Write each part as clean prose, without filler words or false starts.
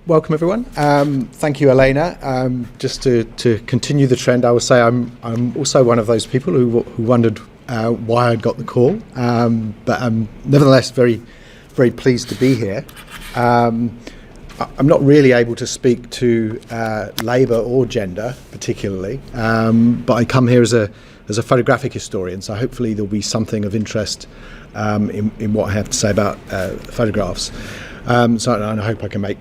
Welcome everyone. Thank you, Elena. Just to continue the trend, I will say I'm also one of those people who wondered why I'd got the call, but I'm nevertheless very, very pleased to be here. I'm not really able to speak to labour or gender particularly, but I come here as a photographic historian, so hopefully there'll be something of interest in what I have to say about photographs. So I hope I can make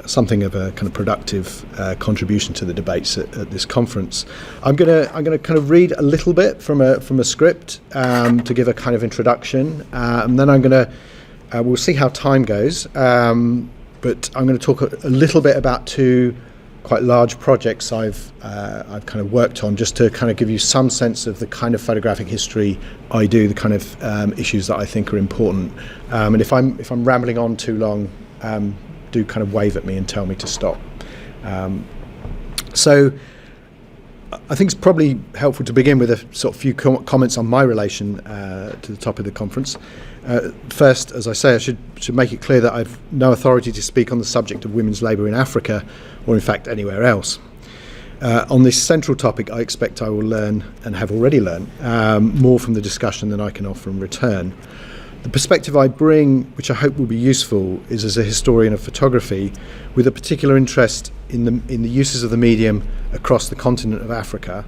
something of a kind of productive contribution to the debates at this conference. I'm gonna kind of read a little bit from a script to give a kind of introduction, and then we'll see how time goes. But I'm going to talk a little bit about two quite large projects I've kind of worked on, just to kind of give you some sense of the kind of photographic history I do, the kind of issues that I think are important. And if I'm rambling on too long, do kind of wave at me and tell me to stop. So I think it's probably helpful to begin with a sort of few comments on my relation to the topic of the conference. First, as I say, I should make it clear that I've no authority to speak on the subject of women's labour in Africa, or in fact anywhere else. On this central topic, I expect I will learn, and have already learned, more from the discussion than I can offer in return. The perspective I bring, which I hope will be useful, is as a historian of photography, with a particular interest in the uses of the medium across the continent of Africa.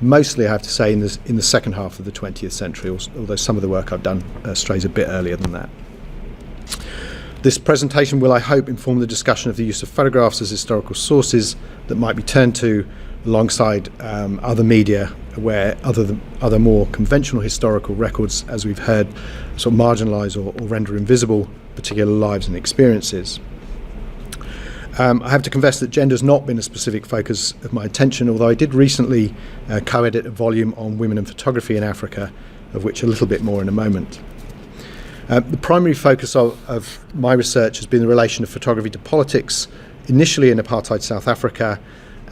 Mostly, I have to say, in the second half of the 20th century, although some of the work I've done strays a bit earlier than that. This presentation will, I hope, inform the discussion of the use of photographs as historical sources that might be turned to alongside other media where other more conventional historical records, as we've heard, sort of marginalise or render invisible particular lives and experiences. I have to confess that gender has not been a specific focus of my attention, although I did recently co-edit a volume on women and photography in Africa, of which a little bit more in a moment. The primary focus of my research has been the relation of photography to politics, initially in apartheid South Africa,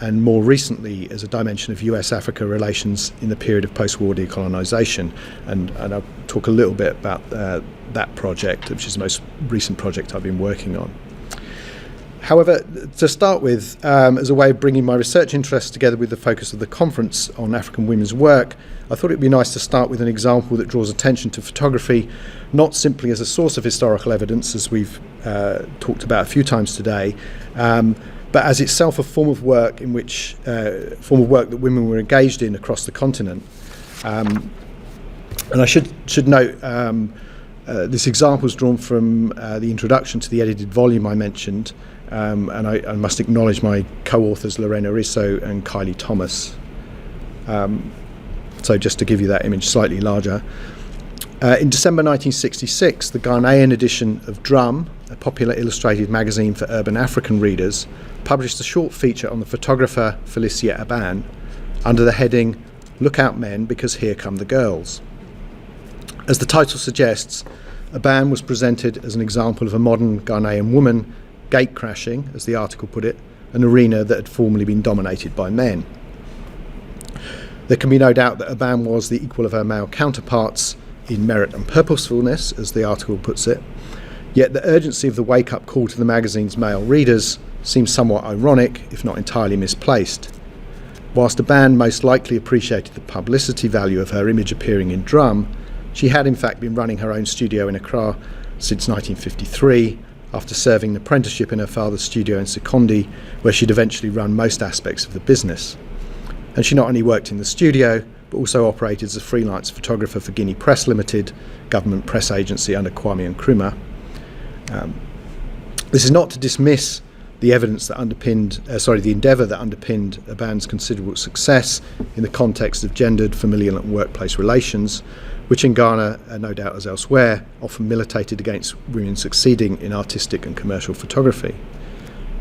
and more recently as a dimension of US-Africa relations in the period of post-war decolonisation. And I'll talk a little bit about that project, which is the most recent project I've been working on. However, to start with, as a way of bringing my research interests together with the focus of the conference on African women's work, I thought it'd be nice to start with an example that draws attention to photography, not simply as a source of historical evidence, as we've talked about a few times today, but as itself a form of work that women were engaged in across the continent. And I should note, this example is drawn from the introduction to the edited volume I mentioned, and I must acknowledge my co-authors Lorena Risso and Kylie Thomas. So just to give you that image slightly larger. In December 1966, the Ghanaian edition of Drum, a popular illustrated magazine for urban African readers, published a short feature on the photographer Felicia Aban under the heading, "Look Out Men, Because Here Come the Girls." As the title suggests, Aban was presented as an example of a modern Ghanaian woman gate-crashing, as the article put it, an arena that had formerly been dominated by men. There can be no doubt that Aban was the equal of her male counterparts in merit and purposefulness, as the article puts it, yet the urgency of the wake-up call to the magazine's male readers seems somewhat ironic, if not entirely misplaced. Whilst Aban most likely appreciated the publicity value of her image appearing in Drum, she had in fact been running her own studio in Accra since 1953, after serving an apprenticeship in her father's studio in Sekondi, where she'd eventually run most aspects of the business. And she not only worked in the studio, but also operated as a freelance photographer for Guinea Press Limited, government press agency under Kwame Nkrumah. This is not to dismiss the evidence that the endeavour that underpinned Aban's considerable success in the context of gendered, familial and workplace relations, which in Ghana, no doubt as elsewhere, often militated against women succeeding in artistic and commercial photography.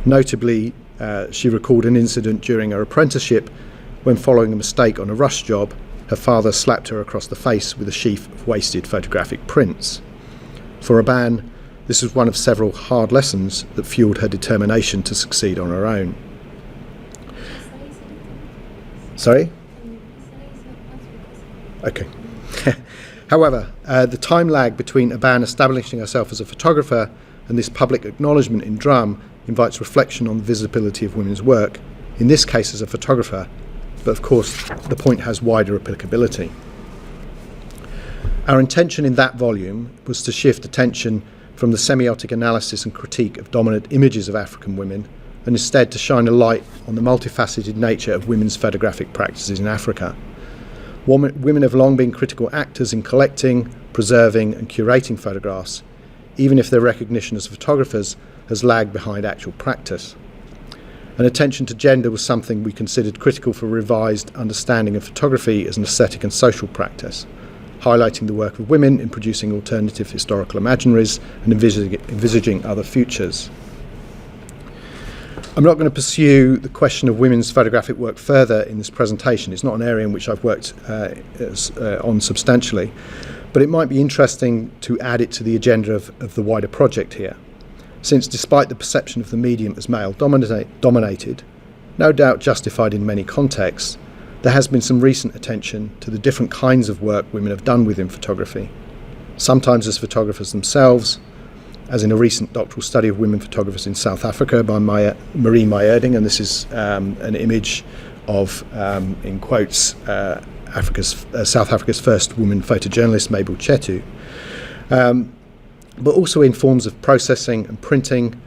Notably, she recalled an incident during her apprenticeship when, following a mistake on a rush job, her father slapped her across the face with a sheaf of wasted photographic prints. For Aban, this was one of several hard lessons that fueled her determination to succeed on her own. Sorry? Okay. However, the time lag between Aban establishing herself as a photographer and this public acknowledgement in Drum invites reflection on the visibility of women's work, in this case as a photographer, but of course the point has wider applicability. Our intention in that volume was to shift attention from the semiotic analysis and critique of dominant images of African women, and instead to shine a light on the multifaceted nature of women's photographic practices in Africa. Women have long been critical actors in collecting, preserving and curating photographs, even if their recognition as photographers has lagged behind actual practice. And attention to gender was something we considered critical for a revised understanding of photography as an aesthetic and social practice, highlighting the work of women in producing alternative historical imaginaries and envisaging other futures. I'm not going to pursue the question of women's photographic work further in this presentation. It's not an area in which I've worked on substantially, but it might be interesting to add it to the agenda of the wider project here, since despite the perception of the medium as male dominated, no doubt justified in many contexts, there has been some recent attention to the different kinds of work women have done within photography, sometimes as photographers themselves, as in a recent doctoral study of women photographers in South Africa by Marie Meijerding, and this is an image of, in quotes, South Africa's first woman photojournalist, Mabel Chetu, but also in forms of processing and printing,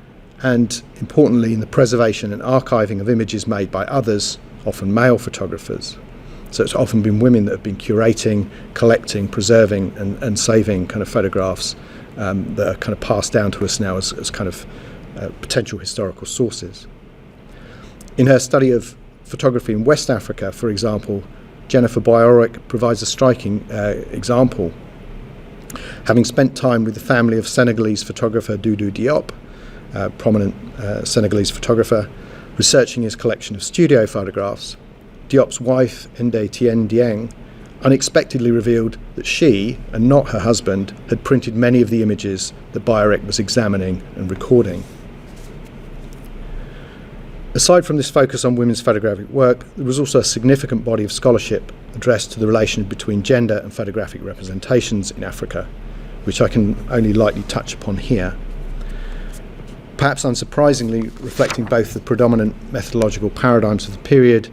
and importantly in the preservation and archiving of images made by others, often male photographers. So it's often been women that have been curating, collecting, preserving and saving kind of photographs that are kind of passed down to us now as kind of potential historical sources. In her study of photography in West Africa, for example, Jennifer Boyoric provides a striking example. Having spent time with the family of Senegalese photographer Doudou Diop, prominent Senegalese photographer, researching his collection of studio photographs, Diop's wife, Ndé Tien Dieng, unexpectedly revealed that she, and not her husband, had printed many of the images that Boyoric was examining and recording. Aside from this focus on women's photographic work, there was also a significant body of scholarship addressed to the relation between gender and photographic representations in Africa, which I can only lightly touch upon here. Perhaps unsurprisingly, reflecting both the predominant methodological paradigms of the period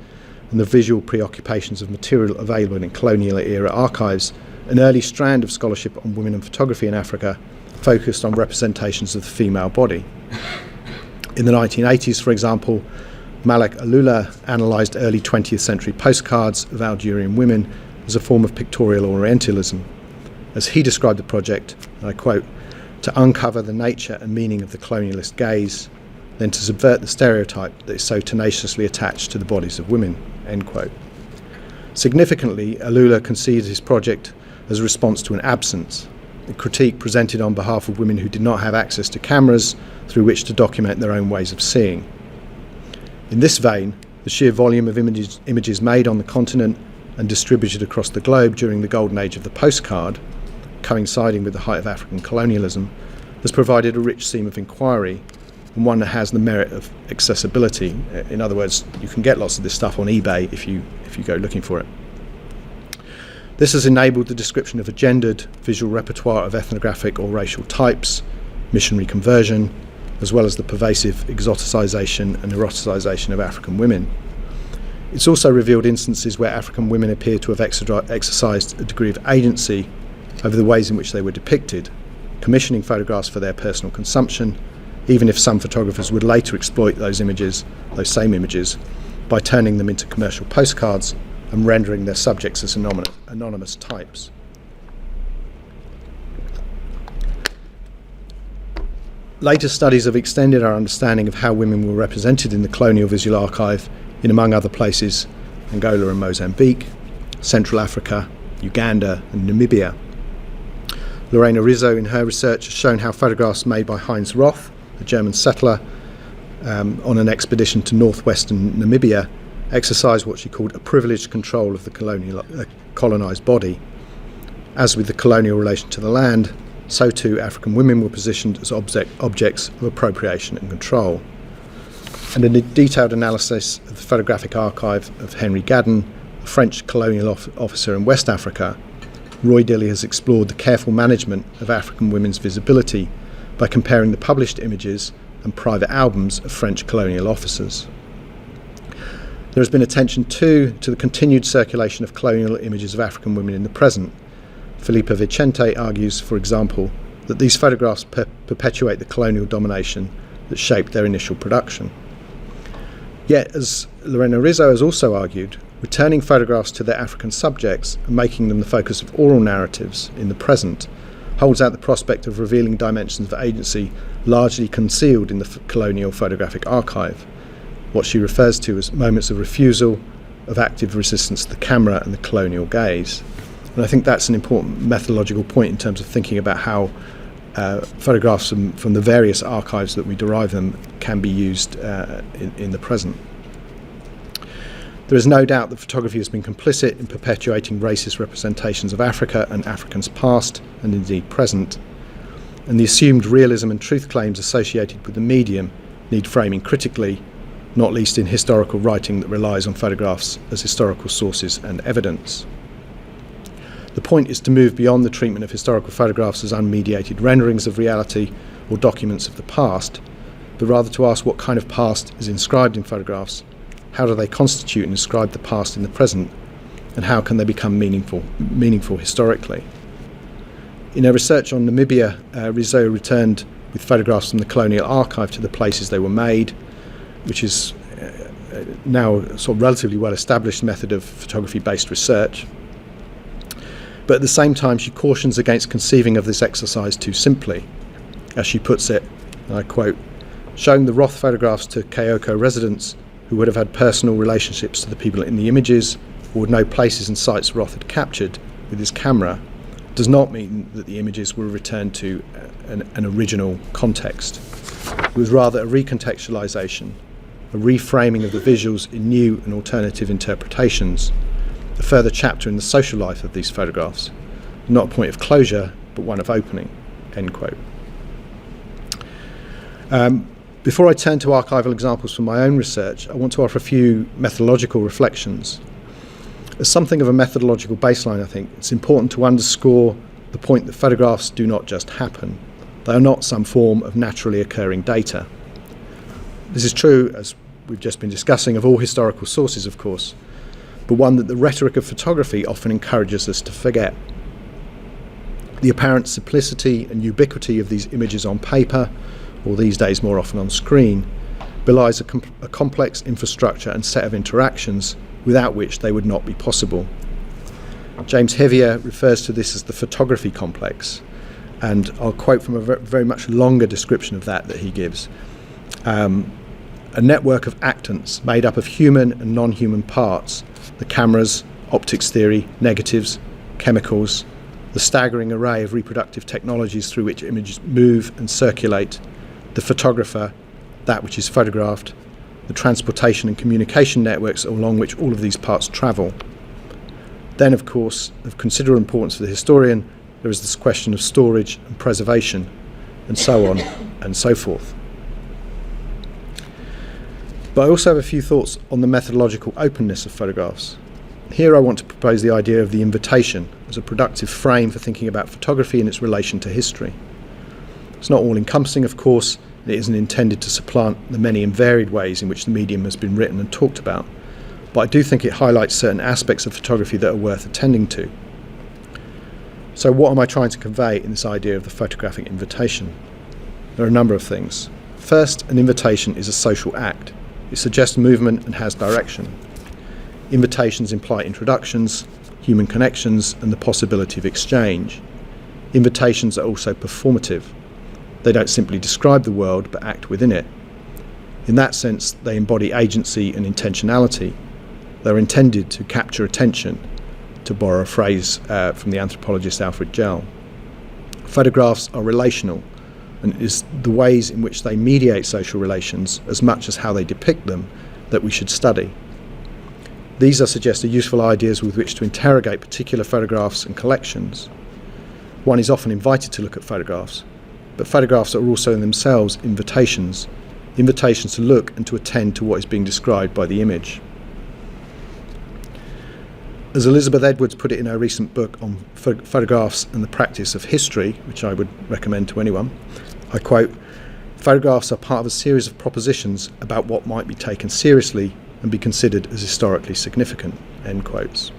and the visual preoccupations of material available in colonial era archives, an early strand of scholarship on women and photography in Africa focused on representations of the female body. In the 1980s, for example, Malek Alula analysed early 20th century postcards of Algerian women as a form of pictorial Orientalism. As he described the project, and I quote, "to uncover the nature and meaning of the colonialist gaze, then to subvert the stereotype that is so tenaciously attached to the bodies of women," end quote. Significantly, Alula conceived his project as a response to an absence, a critique presented on behalf of women who did not have access to cameras through which to document their own ways of seeing. In this vein, the sheer volume of images made on the continent and distributed across the globe during the golden age of the postcard, coinciding with the height of African colonialism, has provided a rich seam of inquiry, and one that has the merit of accessibility. In other words, you can get lots of this stuff on eBay if you go looking for it. This has enabled the description of a gendered visual repertoire of ethnographic or racial types, missionary conversion, as well as the pervasive exoticization and eroticization of African women. It's also revealed instances where African women appear to have exercised a degree of agency over the ways in which they were depicted, commissioning photographs for their personal consumption, even if some photographers would later exploit those same images, by turning them into commercial postcards and rendering their subjects as anonymous types. Later studies have extended our understanding of how women were represented in the colonial visual archive in, among other places, Angola and Mozambique, Central Africa, Uganda and Namibia. Lorena Rizzo, in her research, has shown how photographs made by Heinz Roth, a German settler, on an expedition to northwestern Namibia, exercised what she called a privileged control of the colonised body. As with the colonial relation to the land, so too African women were positioned as objects of appropriation and control. And in a detailed analysis of the photographic archive of Henry Gadden, a French colonial officer in West Africa, Roy Dilley has explored the careful management of African women's visibility by comparing the published images and private albums of French colonial officers. There has been attention too to the continued circulation of colonial images of African women in the present. Felipe Vicente argues, for example, that these photographs perpetuate the colonial domination that shaped their initial production. Yet, as Lorena Rizzo has also argued, returning photographs to their African subjects and making them the focus of oral narratives in the present holds out the prospect of revealing dimensions of agency largely concealed in the colonial photographic archive, what she refers to as moments of refusal, of active resistance to the camera and the colonial gaze. And I think that's an important methodological point in terms of thinking about how photographs from the various archives that we derive them can be used in the present. There is no doubt that photography has been complicit in perpetuating racist representations of Africa and Africans past and indeed present, and the assumed realism and truth claims associated with the medium need framing critically, not least in historical writing that relies on photographs as historical sources and evidence. The point is to move beyond the treatment of historical photographs as unmediated renderings of reality or documents of the past, but rather to ask what kind of past is inscribed in photographs, how do they constitute and inscribe the past in the present, and how can they become meaningful historically. In her research on Namibia, Rizzo returned with photographs from the colonial archive to the places they were made, which is now a sort of relatively well-established method of photography-based research. But at the same time, she cautions against conceiving of this exercise too simply. As she puts it, and I quote, "Showing the Roth photographs to Kyoko residents who would have had personal relationships to the people in the images or would know places and sites Roth had captured with his camera does not mean that the images were returned to an original context. It was rather a recontextualization, a reframing of the visuals in new and alternative interpretations, a further chapter in the social life of these photographs, not a point of closure, but one of opening," end quote. Before I turn to archival examples from my own research, I want to offer a few methodological reflections. As something of a methodological baseline, I think it's important to underscore the point that photographs do not just happen. They are not some form of naturally occurring data. This is true, as we've just been discussing, of all historical sources, of course, but one that the rhetoric of photography often encourages us to forget. The apparent simplicity and ubiquity of these images on paper, or these days more often on screen, belies a complex infrastructure and set of interactions without which they would not be possible. James Hevier refers to this as the photography complex, and I'll quote from a very much longer description of that he gives. A network of actants made up of human and non-human parts, the cameras, optics theory, negatives, chemicals, the staggering array of reproductive technologies through which images move and circulate, the photographer, that which is photographed, the transportation and communication networks along which all of these parts travel. Then, of course, of considerable importance for the historian, there is this question of storage and preservation, and so on and so forth. But I also have a few thoughts on the methodological openness of photographs. Here I want to propose the idea of the invitation as a productive frame for thinking about photography and its relation to history. It's not all-encompassing, of course. It isn't intended to supplant the many and varied ways in which the medium has been written and talked about, but I do think it highlights certain aspects of photography that are worth attending to. So what am I trying to convey in this idea of the photographic invitation? There are a number of things. First, an invitation is a social act. It suggests movement and has direction. Invitations imply introductions, human connections, and the possibility of exchange. Invitations are also performative. They don't simply describe the world, but act within it. In that sense, they embody agency and intentionality. They're intended to capture attention, to borrow a phrase from the anthropologist Alfred Gell. Photographs are relational, and it is the ways in which they mediate social relations as much as how they depict them that we should study. These are suggested useful ideas with which to interrogate particular photographs and collections. One is often invited to look at photographs, but photographs are also in themselves invitations to look and to attend to what is being described by the image. As Elizabeth Edwards put it in her recent book on photographs and the practice of history, which I would recommend to anyone, I quote, "Photographs are part of a series of propositions about what might be taken seriously and be considered as historically significant," end quotes.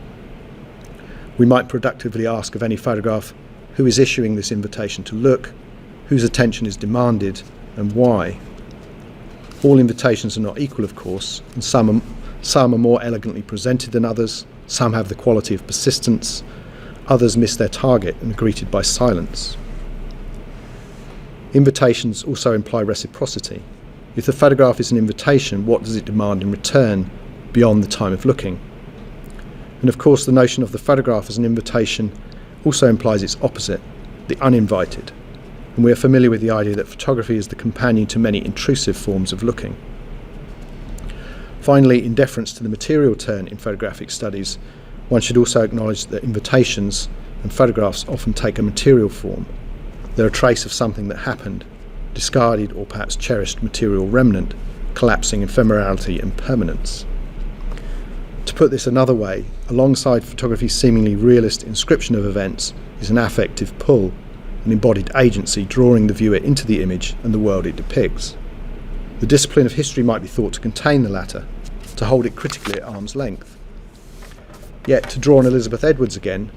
We might productively ask of any photograph who is issuing this invitation to look, whose attention is demanded, and why. All invitations are not equal, of course, and some are more elegantly presented than others, some have the quality of persistence, others miss their target and are greeted by silence. Invitations also imply reciprocity. If the photograph is an invitation, what does it demand in return beyond the time of looking? And of course, the notion of the photograph as an invitation also implies its opposite, the uninvited. And we are familiar with the idea that photography is the companion to many intrusive forms of looking. Finally, in deference to the material turn in photographic studies, one should also acknowledge that invitations and photographs often take a material form. They're a trace of something that happened, discarded or perhaps cherished material remnant, collapsing ephemerality and permanence. To put this another way, alongside photography's seemingly realist inscription of events is an affective pull, an embodied agency drawing the viewer into the image and the world it depicts. The discipline of history might be thought to contain the latter, to hold it critically at arm's length. Yet, to draw on Elizabeth Edwards again,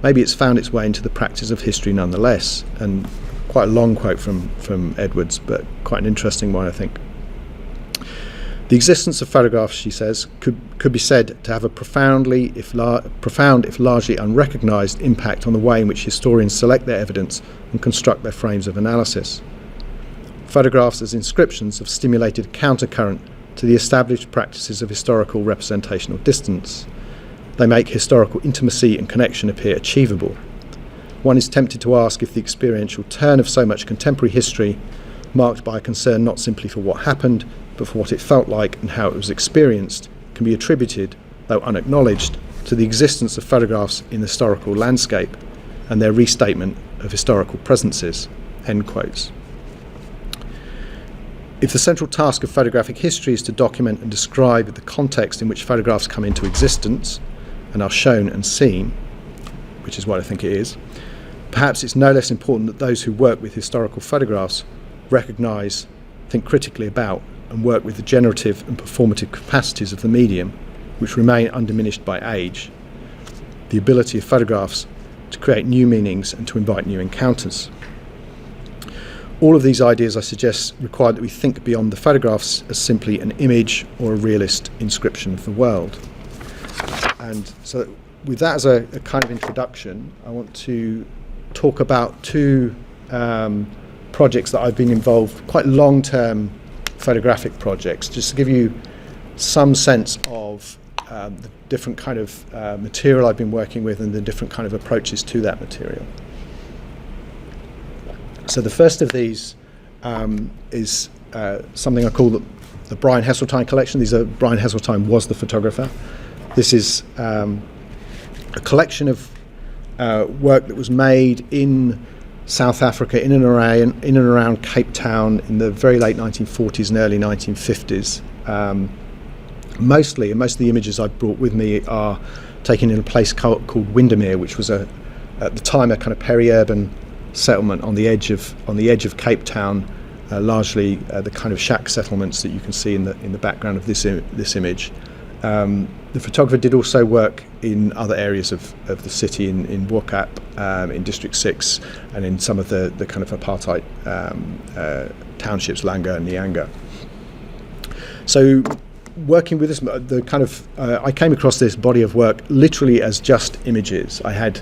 maybe it's found its way into the practice of history nonetheless, and quite a long quote from Edwards, but quite an interesting one, I think. The existence of photographs, she says, could be said to have a profound, if largely unrecognised, impact on the way in which historians select their evidence and construct their frames of analysis. Photographs as inscriptions have stimulated a countercurrent to the established practices of historical representational distance. They make historical intimacy and connection appear achievable. One is tempted to ask if the experiential turn of so much contemporary history, marked by a concern not simply for what happened, but for what it felt like and how it was experienced, can be attributed, though unacknowledged, to the existence of photographs in the historical landscape and their restatement of historical presences, end quotes. If the central task of photographic history is to document and describe the context in which photographs come into existence and are shown and seen, which is what I think it is, perhaps it's no less important that those who work with historical photographs recognise, think critically about, and work with the generative and performative capacities of the medium, which remain undiminished by age, the ability of photographs to create new meanings and to invite new encounters. All of these ideas, I suggest, require that we think beyond the photographs as simply an image or a realist inscription of the world. And so with that as a kind of introduction, I want to talk about two projects that I've been involved, quite long-term photographic projects, just to give you some sense of the different kind of material I've been working with and the different kind of approaches to that material. So the first of these is something I call the Brian Heseltine collection. Brian Heseltine was the photographer. This is a collection of work that was made in South Africa, in and around Cape Town in the very late 1940s and early 1950s. Most of the images I've brought with me are taken in a place called Windermere, which was at the time a kind of peri-urban settlement on the edge of Cape Town, largely the kind of shack settlements that you can see in the background of this image. The photographer did also work in other areas of the city, in Wokap, in District 6, and in some of the kind of apartheid townships, Langa and Nyanga. So working with this, I came across this body of work literally as just images. I had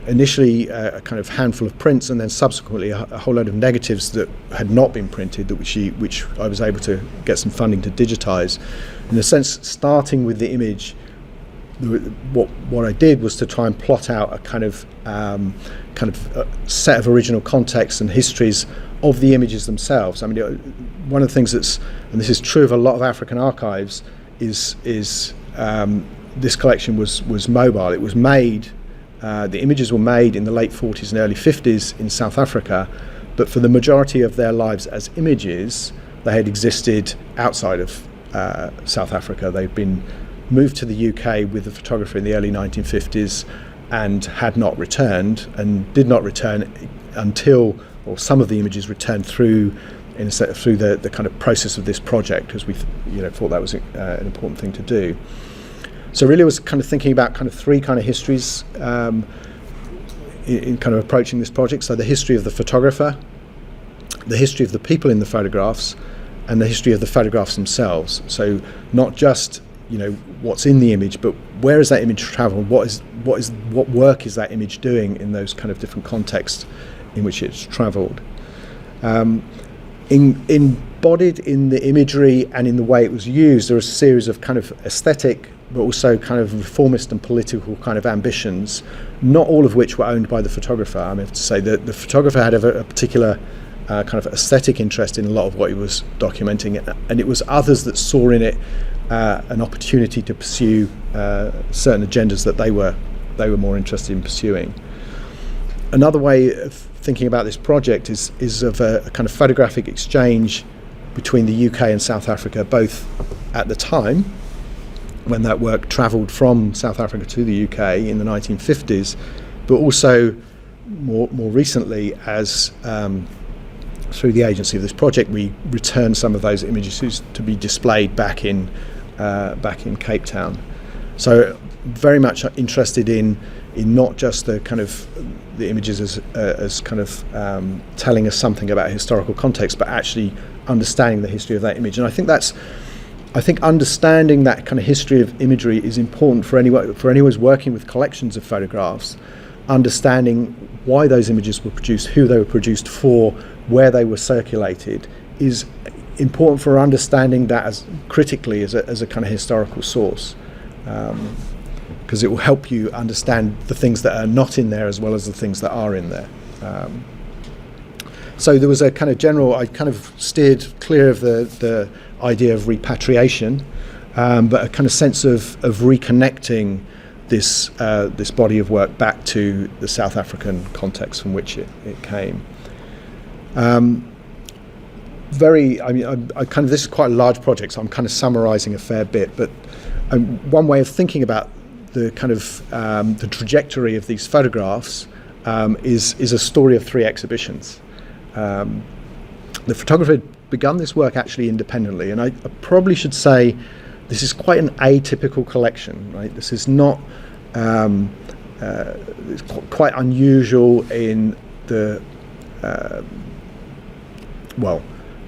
initially a kind of handful of prints, and then subsequently a whole load of negatives that had not been printed, which I was able to get some funding to digitize. In a sense, starting with the image, what I did was to try and plot out a kind of set of original contexts and histories of the images themselves. I mean, one of the things and this is true of a lot of African archives, is this collection was mobile. It was made. The images were made in the late 40s and early 50s in South Africa, but for the majority of their lives as images, they had existed outside of South Africa. They'd been moved to the UK with the photographer in the early 1950s and had not returned, and did not return until, or some of the images returned through through the kind of process of this project, because we thought that was an important thing to do. So really, I was kind of thinking about kind of three kind of histories in kind of approaching this project. So the history of the photographer, the history of the people in the photographs, and the history of the photographs themselves. So not just what's in the image, but where has that image travelled? What work is that image doing in those kind of different contexts in which it's travelled? Embodied in the imagery and in the way it was used, there are a series of kind of aesthetic, but also kind of reformist and political kind of ambitions, not all of which were owned by the photographer. I have to say that the photographer had a particular kind of aesthetic interest in a lot of what he was documenting, and it was others that saw in it an opportunity to pursue certain agendas that they were more interested in pursuing. Another way of thinking about this project is of a kind of photographic exchange between the UK and South Africa, both at the time when that work travelled from South Africa to the UK in the 1950s, but also more recently, as through the agency of this project, we returned some of those images to be displayed back in Cape Town. So very much interested in not just the kind of the images as kind of telling us something about a historical context, but actually understanding the history of that image. And I think understanding that kind of history of imagery is important for anyone who's working with collections of photographs. Understanding why those images were produced, who they were produced for, where they were circulated, is important for understanding that as critically as a kind of historical source, because it will help you understand the things that are not in there as well as the things that are in there. So there was a kind of general, I kind of steered clear of the idea of repatriation, but a kind of sense of reconnecting this body of work back to the South African context from which it came. This is quite a large project, so I'm kind of summarising a fair bit, but one way of thinking about the kind of the trajectory of these photographs is a story of three exhibitions. The photographer had begun this work actually independently, and I probably should say this is quite an atypical collection, right? This is not it's quite unusual in the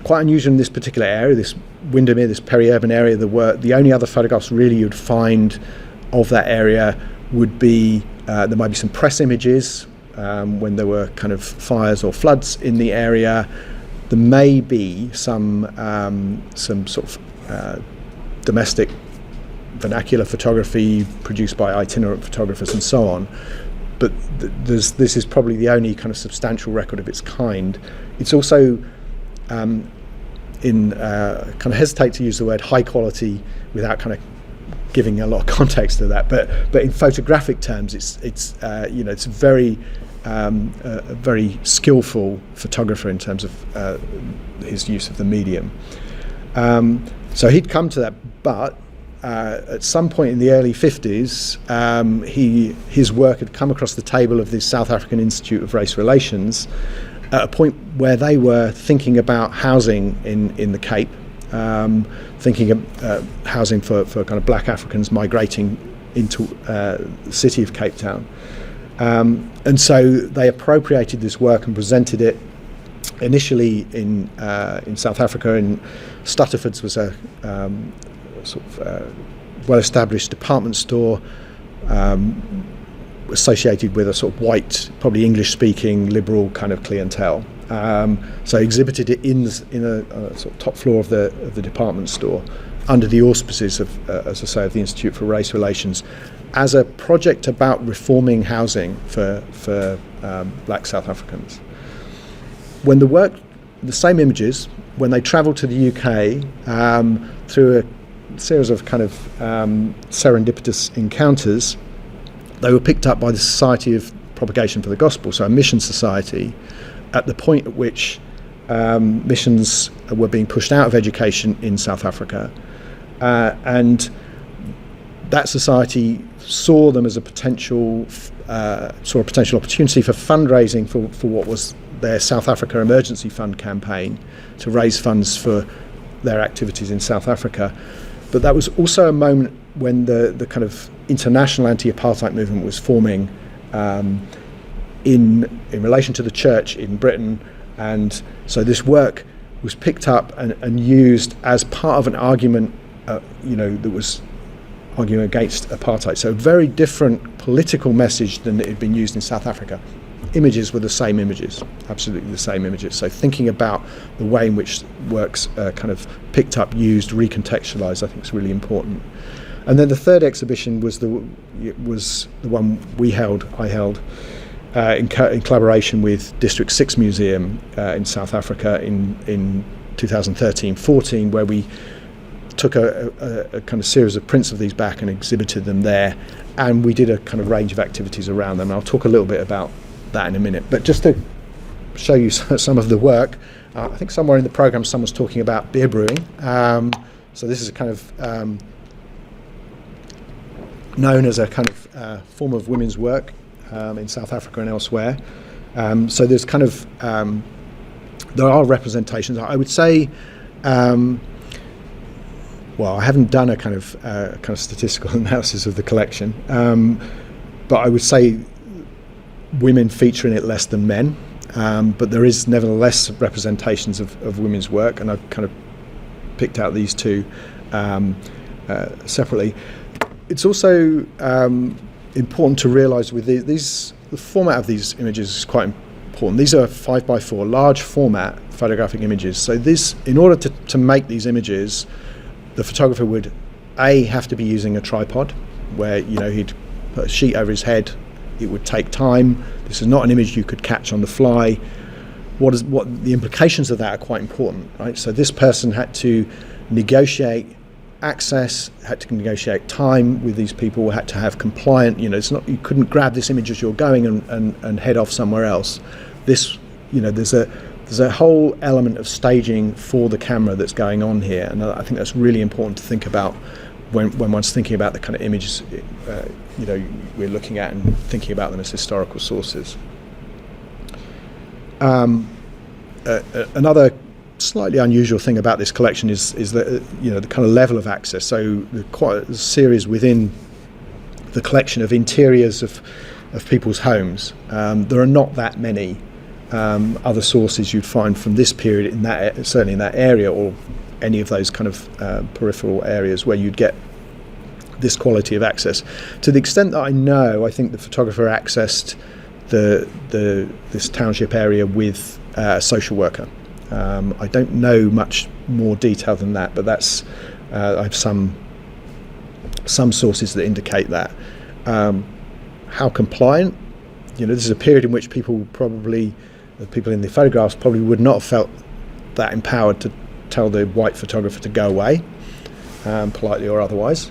quite unusual in this particular area, this Windermere, this peri-urban area. The only other photographs really you'd find of that area would be there might be some press images when there were kind of fires or floods in the area. There may be some sort of domestic vernacular photography produced by itinerant photographers and so on, but this is probably the only kind of substantial record of its kind. It's also kind of hesitate to use the word high quality without kind of giving a lot of context to that, but in photographic terms, it's very a very skillful photographer in terms of his use of the medium. So he'd come to that, but at some point in the early 50s, his work had come across the table of the South African Institute of Race Relations at a point where they were thinking about housing in the Cape, thinking of housing for kind of black Africans migrating into the city of Cape Town. And so they appropriated this work and presented it initially in South Africa. In Stutterford's was a sort of well-established department store associated with a sort of white, probably English-speaking, liberal kind of clientele. So exhibited it in a sort of top floor of the department store under the auspices of, as I say, of the Institute for Race Relations, as a project about reforming housing for black South Africans. When the same images, when they travelled to the UK through a series of kind of serendipitous encounters, they were picked up by the Society of Propagation for the Gospel, so a mission society, at the point at which missions were being pushed out of education in South Africa. And that society saw them as a potential opportunity for fundraising for what was their South Africa Emergency Fund campaign to raise funds for their activities in South Africa. But that was also a moment when the kind of international anti-apartheid movement was forming in relation to the church in Britain, and so this work was picked up and used as part of an argument, that was arguing against apartheid. So a very different political message than it had been used in South Africa. Images were the same images, absolutely the same images. So thinking about the way in which works kind of picked up, used, recontextualized, I think is really important. And then the third exhibition was the one I held in collaboration with District 6 Museum in South Africa in 2013-14, where we took a kind of series of prints of these back and exhibited them there, and we did a kind of range of activities around them. And I'll talk a little bit about that in a minute, but just to show you some of the work, I think somewhere in the program someone's talking about beer brewing. So this is a kind of known as a kind of form of women's work in South Africa and elsewhere. So there's kind of there are representations. I would say, well, I haven't done a kind of statistical analysis of the collection, but I would say women feature in it less than men, but there is nevertheless representations of women's work, and I've kind of picked out these two separately. It's also important to realise with these, the format of these images is quite important. These are 5x4 large format photographic images. So this, in order to make these images, the photographer would have to be using a tripod, where he'd put a sheet over his head. It would take time. This is not an image you could catch on the fly. What the implications of that are quite important, right? So this person had to negotiate access, had to negotiate time with these people, had to have compliant. It's not, you couldn't grab this image as you're going and head off somewhere else. This, there's a whole element of staging for the camera that's going on here, and I think that's really important to think about when one's thinking about the kind of images we're looking at and thinking about them as historical sources. Another slightly unusual thing about this collection is that the kind of level of access. So quite a series within the collection of interiors of people's homes. There are not that many other sources you'd find from this period certainly in that area, or any of those kind of peripheral areas where you'd get this quality of access. To the extent that I know, I think the photographer accessed this township area with a social worker. I don't know much more detail than that, but that's I have some sources that indicate that. How compliant? This is a period in which the people in the photographs probably would not have felt that empowered to tell the white photographer to go away, politely or otherwise.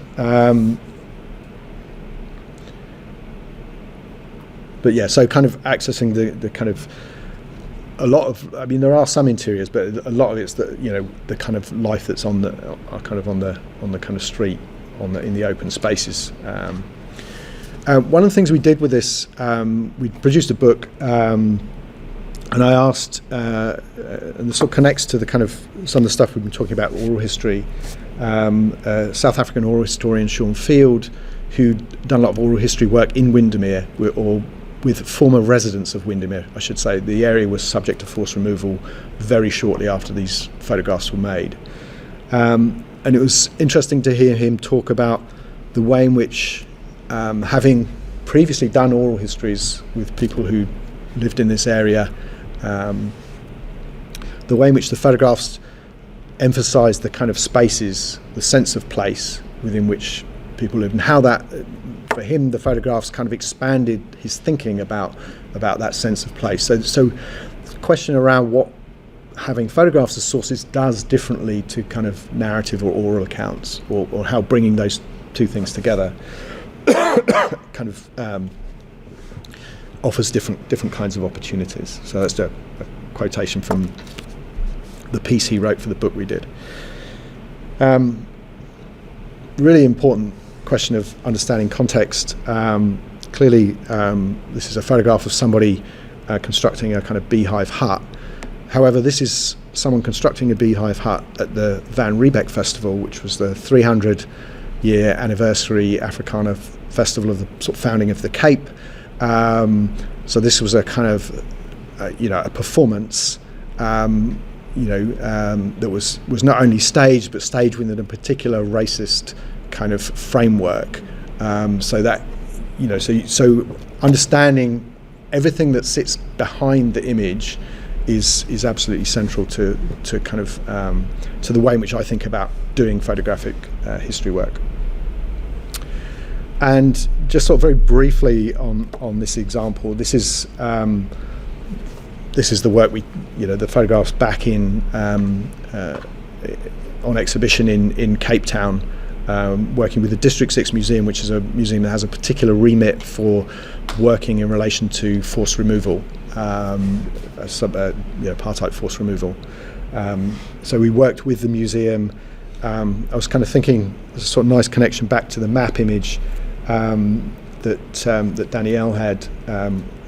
But yeah, so kind of accessing the kind of there are some interiors, but a lot of it's the kind of life that's on the kind of street, in the open spaces. One of the things we did with this, we produced a book, and I asked, and this sort of connects to the kind of some of the stuff we've been talking about, oral history. South African oral historian Sean Field, who'd done a lot of oral history work in Windermere, or with former residents of Windermere, I should say. The area was subject to forced removal very shortly after these photographs were made. And it was interesting to hear him talk about the way in which, having previously done oral histories with people who lived in this area, the way in which the photographs emphasised the kind of spaces, the sense of place within which people lived, and how that, for him, the photographs kind of expanded his thinking about that sense of place. So the question around what having photographs as sources does differently to kind of narrative or oral accounts, or how bringing those two things together kind of offers different kinds of opportunities. So that's a quotation from the piece he wrote for the book we did. Really important question of understanding context. Clearly, this is a photograph of somebody constructing a kind of beehive hut. However, this is someone constructing a beehive hut at the Van Riebeck Festival, which was the 300-year anniversary Africana festival of the sort of founding of the Cape. So this was a kind of, a performance, that was not only staged, but staged within a particular racist kind of framework. So understanding everything that sits behind the image is absolutely central to kind of to the way in which I think about doing photographic history work. And just sort of very briefly on this example, this is the work the photographs back in on exhibition in Cape Town, working with the District 6 Museum, which is a museum that has a particular remit for working in relation to forced removal, apartheid forced removal. So we worked with the museum. I was kind of thinking there's a sort of nice connection back to the map image that Danielle had,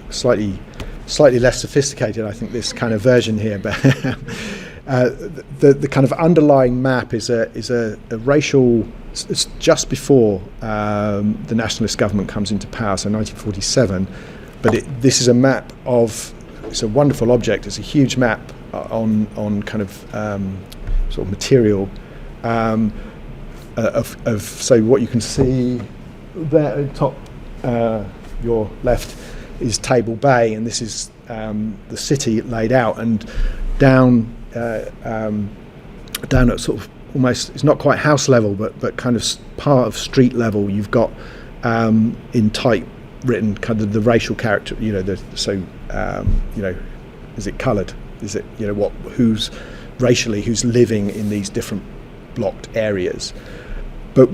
slightly less sophisticated, I think, this kind of version here, but the kind of underlying map is a racial. It's just before the nationalist government comes into power, so 1947. But this is a map of. It's a wonderful object. It's a huge map on kind of sort of material of. So what you can see there at the top, your left, is Table Bay, and this is the city laid out, and down at sort of almost, it's not quite house level, but kind of part of street level, you've got in type written kind of the racial character, is it coloured? Is it, who's living in these different blocked areas? But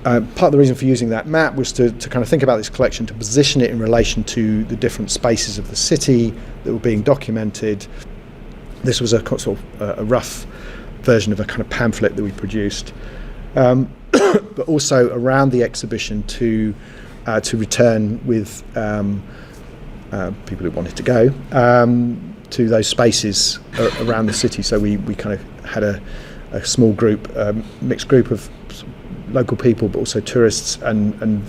part of the reason for using that map was to kind of think about this collection, to position it in relation to the different spaces of the city that were being documented. This was a sort of a rough version of a kind of pamphlet that we produced, but also around the exhibition to return with people who wanted to go to those spaces around the city. So we kind of had a small group, mixed group of local people, but also tourists, and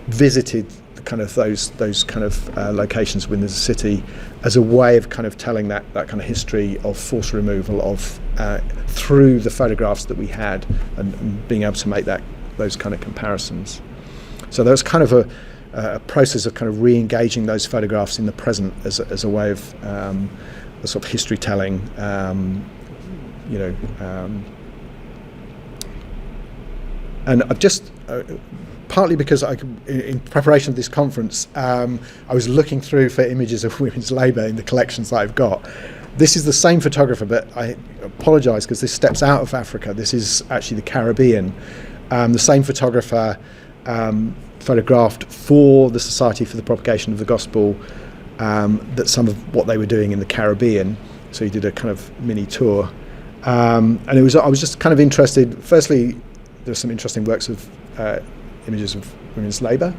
visited kind of those kind of locations within the city as a way of kind of telling that kind of history of forced removal of through the photographs that we had, and being able to make those kind of comparisons. So there was kind of a process of kind of re-engaging those photographs in the present as a way of a sort of history telling, and I've just partly because in preparation of this conference, I was looking through for images of women's labour in the collections that I've got. This is the same photographer, but I apologise because this steps out of Africa. This is actually the Caribbean. The same photographer photographed for the Society for the Propagation of the Gospel that some of what they were doing in the Caribbean. So he did a kind of mini tour, and I was just kind of interested. Firstly, there's some interesting works of images of women's labour,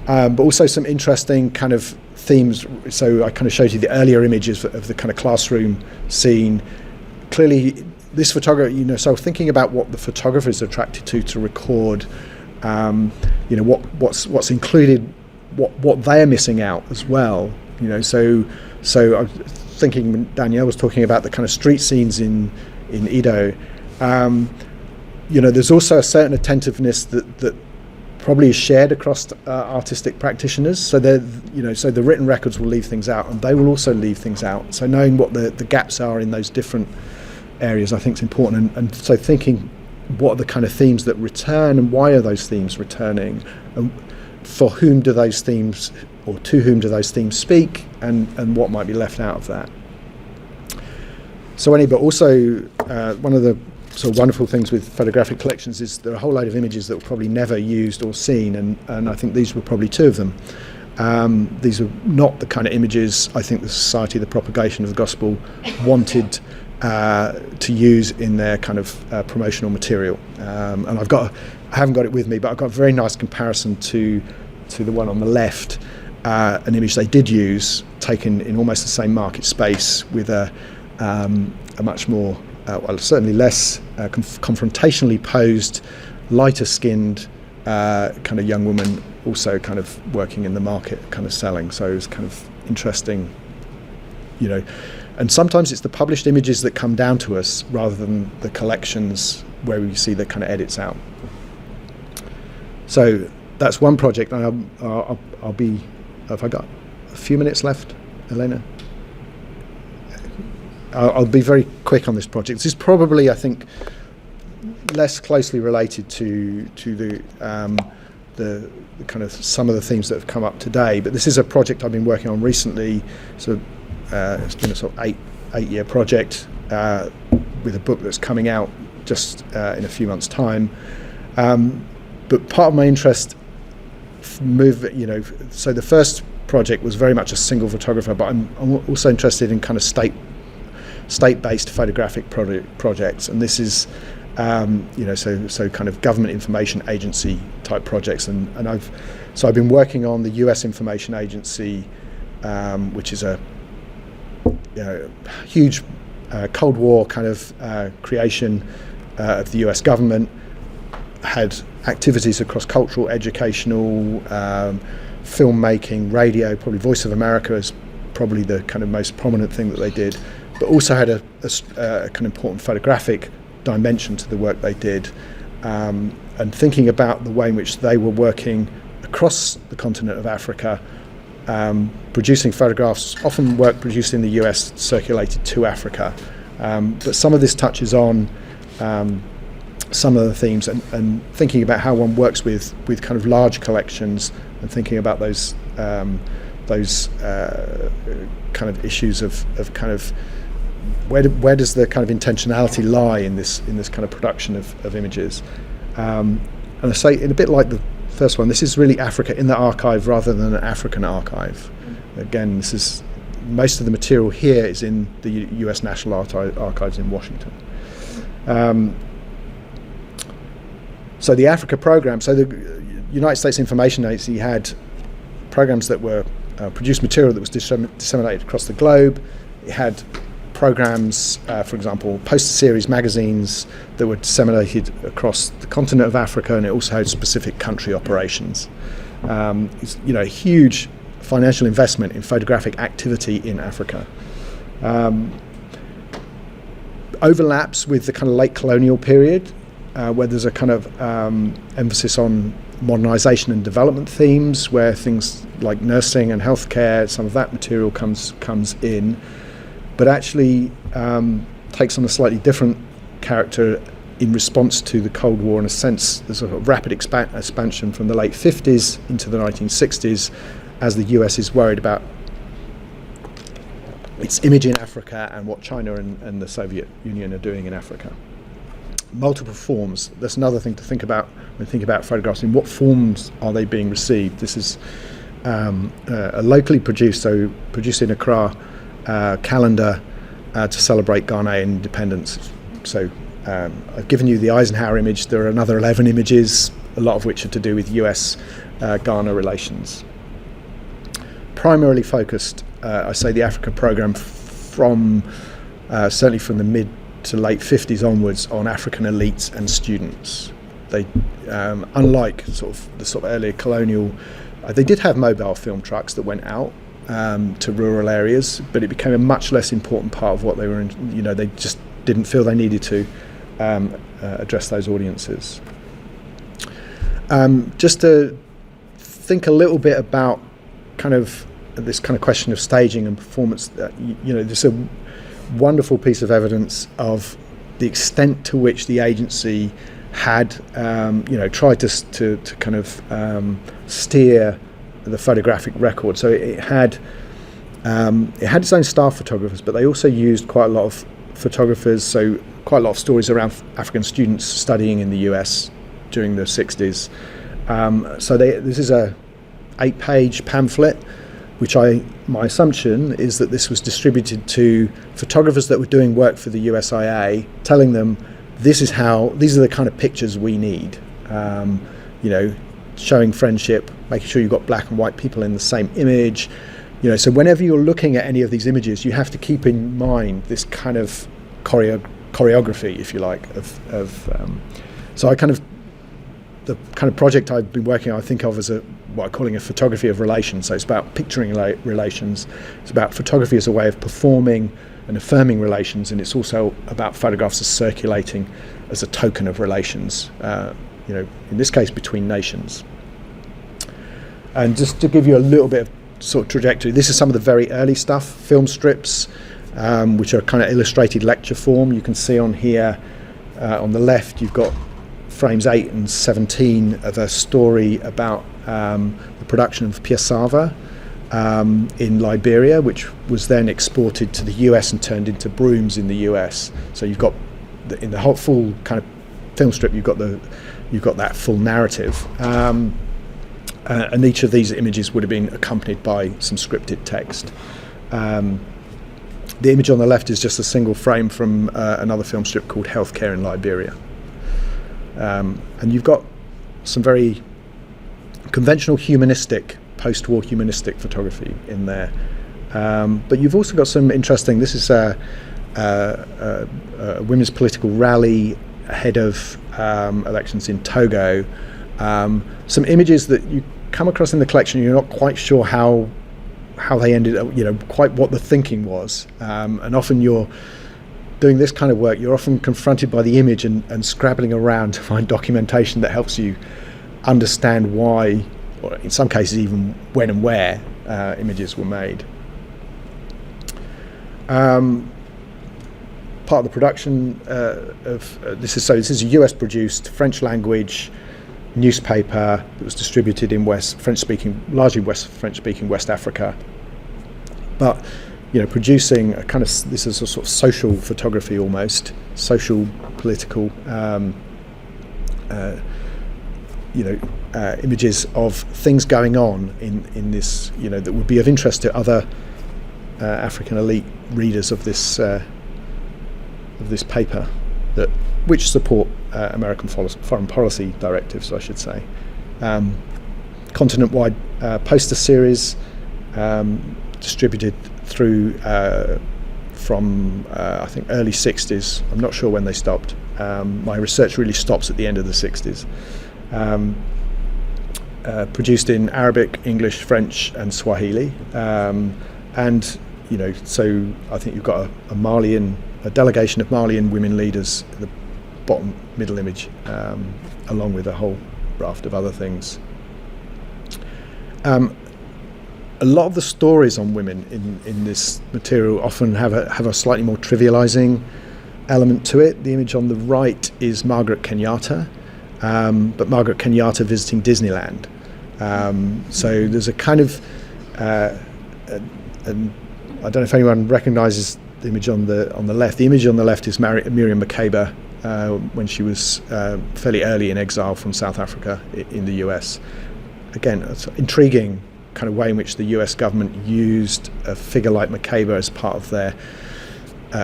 but also some interesting kind of themes. So I kind of showed you the earlier images of the kind of classroom scene. Clearly, this photographer, so thinking about what the photographer is attracted to record, what's included, what they're missing out as well. So I'm thinking when Danielle was talking about the kind of street scenes in Edo. There's also a certain attentiveness that probably is shared across artistic practitioners. So so the written records will leave things out, and they will also leave things out. So knowing what the gaps are in those different areas, I think, is important. And so thinking, what are the kind of themes that return, and why are those themes returning, and for whom do those themes, or to whom do those themes speak, and what might be left out of that. But also one of the sort of wonderful things with photographic collections is there are a whole load of images that were probably never used or seen, and I think these were probably two of them. These are not the kind of images I think the Society of the Propagation of the Gospel wanted to use in their kind of promotional material. And I've got I haven't got it with me, but I've got a very nice comparison to the one on the left, an image they did use, taken in almost the same market space with a much more, well, certainly less confrontationally posed, lighter skinned kind of young woman, also kind of working in the market, kind of selling. So it was kind of interesting, you know. And sometimes it's the published images that come down to us rather than the collections where we see the kind of edits out. So that's one project. I'll be, have I got a few minutes left, Elena? I'll be very quick on this project. This is probably, I think, less closely related to the kind of some of the themes that have come up today, but this is a project I've been working on recently. So it's been a sort of eight-year project with a book that's coming out just in a few months' time. But part of my interest so the first project was very much a single photographer, but I'm also interested in kind of state-based photographic projects, and this is so kind of government information agency type projects, and I've been working on the US Information Agency, which is a huge Cold War kind of creation of the US government, had activities across cultural, educational, filmmaking, radio, probably Voice of America is probably the kind of most prominent thing that they did, but also had a kind of important photographic dimension to the work they did, and thinking about the way in which they were working across the continent of Africa, producing photographs, often work produced in the US circulated to Africa, but some of this touches on some of the themes, and thinking about how one works with kind of large collections, and thinking about those kind of issues of kind of where does the kind of intentionality lie in this kind of production of images, and I say, in a bit like the first one, this is really Africa in the archive rather than an African archive. Again, this is most of the material here is in the US National Archives in Washington. So the Africa program, so the United States Information Agency had programs that were produced material that was disseminated across the globe. It had programs, for example, poster series magazines that were disseminated across the continent of Africa, and it also had specific country operations. It's, a huge financial investment in photographic activity in Africa. Overlaps with the kind of late colonial period, where there's a kind of emphasis on modernization and development themes, where things like nursing and healthcare, some of that material comes in, but actually takes on a slightly different character in response to the Cold War. In a sense, there's a sort of rapid expansion from the late 50s into the 1960s, as the US is worried about its image in Africa and what China and the Soviet Union are doing in Africa. Multiple forms. That's another thing to think about when thinking about photographs. In what forms are they being received? This is a locally produced, so produced in Accra, calendar to celebrate Ghanaian independence. So I've given you the Eisenhower image. There are another 11 images, a lot of which are to do with US-Ghana relations. Primarily focused, I say, the Africa program from certainly from the mid to late 50s onwards on African elites and students. They, unlike the earlier colonial, they did have mobile film trucks that went out to rural areas, but it became a much less important part of what they were in. They just didn't feel they needed to address those audiences. Just to think a little bit about kind of this kind of question of staging and performance. There's a wonderful piece of evidence of the extent to which the agency had, tried to kind of steer the photographic record. So it had its own staff photographers, but they also used quite a lot of photographers. So quite a lot of stories around African students studying in the US during the 60s. This is a 8-page pamphlet, which my assumption is that this was distributed to photographers that were doing work for the USIA, telling them these are the kind of pictures we need. showing friendship, making sure you've got black and white people in the same image. So whenever you're looking at any of these images, you have to keep in mind this kind of choreography, if you like, so the kind of project I've been working on, I think of as what I'm calling a photography of relations. So it's about picturing relations. It's about photography as a way of performing and affirming relations, and it's also about photographs as circulating as a token of relations, in this case between nations. And just to give you a little bit of sort of trajectory, this is some of the very early stuff, film strips, which are kind of illustrated lecture form. You can see on here, on the left, you've got frames 8 and 17 of a story about the production of piassava in Liberia, which was then exported to the US and turned into brooms in the US. So you've got in the whole full kind of film strip, you've got that full narrative, and each of these images would have been accompanied by some scripted text. The image on the left is just a single frame from another film strip called Healthcare in Liberia. And you've got some very conventional humanistic, post-war humanistic photography in there. But you've also got some interesting, this is a women's political rally ahead of elections in Togo. Some images that you come across in the collection, you're not quite sure how they ended up, quite what the thinking was. And often you're doing this kind of work, you're often confronted by the image and scrabbling around to find documentation that helps you understand why, or in some cases even when and where images were made. Part of the production this is a US produced French language newspaper that was distributed in largely French-speaking West Africa. But producing a kind of, this is a sort of social photography almost, social, political, images of things going on in this, that would be of interest to other African elite readers of this paper, which support American foreign policy directives, I should say. Continent-wide poster series distributed through from I think early 60s. I'm not sure when they stopped. My research really stops at the end of the 60s. Produced in Arabic, English, French and Swahili. And so I think you've got a delegation of Malian women leaders at the bottom middle image, along with a whole raft of other things. A lot of the stories on women in this material often have a slightly more trivializing element to it. The image on the right is Margaret Kenyatta, but Margaret Kenyatta visiting Disneyland. So there's a kind of, I don't know if anyone recognises the image on the left. The image on the left is Miriam Makeba when she was fairly early in exile from South Africa in the US. Again, it's intriguing kind of way in which the US government used a figure like Makeba as part of their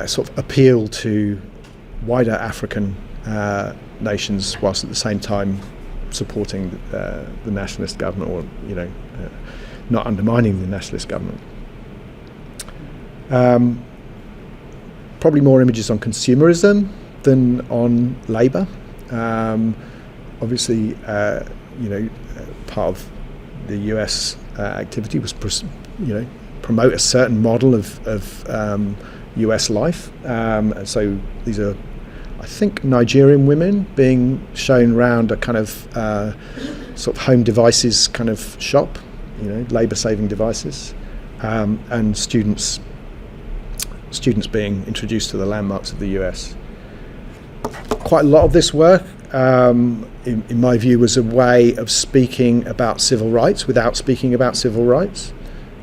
sort of appeal to wider African nations, whilst at the same time supporting the nationalist government, or not undermining the nationalist government. Probably more images on consumerism than on labour. Obviously, part of the US activity was, promote a certain model of US life. So these are, I think, Nigerian women being shown around a kind of sort of home devices kind of shop, labour-saving devices, and students being introduced to the landmarks of the US. Quite a lot of this work, in my view, was a way of speaking about civil rights without speaking about civil rights.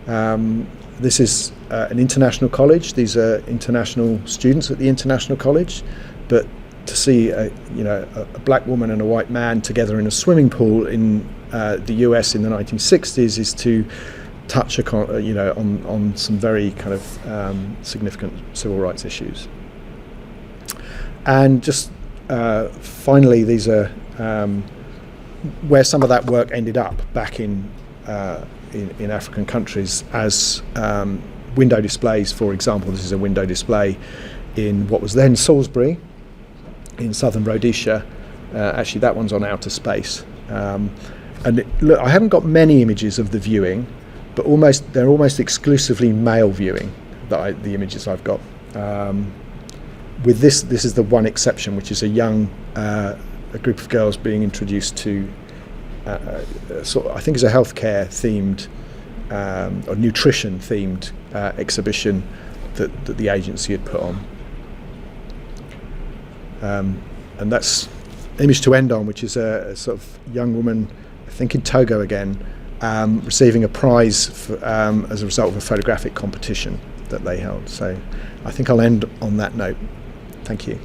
This is an international college. These are international students at the international college, but to see a black woman and a white man together in a swimming pool in the US in the 1960s is to touch on some very kind of significant civil rights issues. And just finally, these are where some of that work ended up back in African countries as window displays. For example, this is a window display in what was then Salisbury in southern Rhodesia. Actually, that one's on outer space. Look, I haven't got many images of the viewing, but they're almost exclusively male viewing, the images I've got. With this is the one exception, which is a group of girls being introduced to I think it's a healthcare themed or nutrition themed exhibition that the agency had put on. And that's image to end on, which is a sort of young woman, I think in Togo again, receiving a prize for, as a result of a photographic competition that they held. So I think I'll end on that note. Thank you.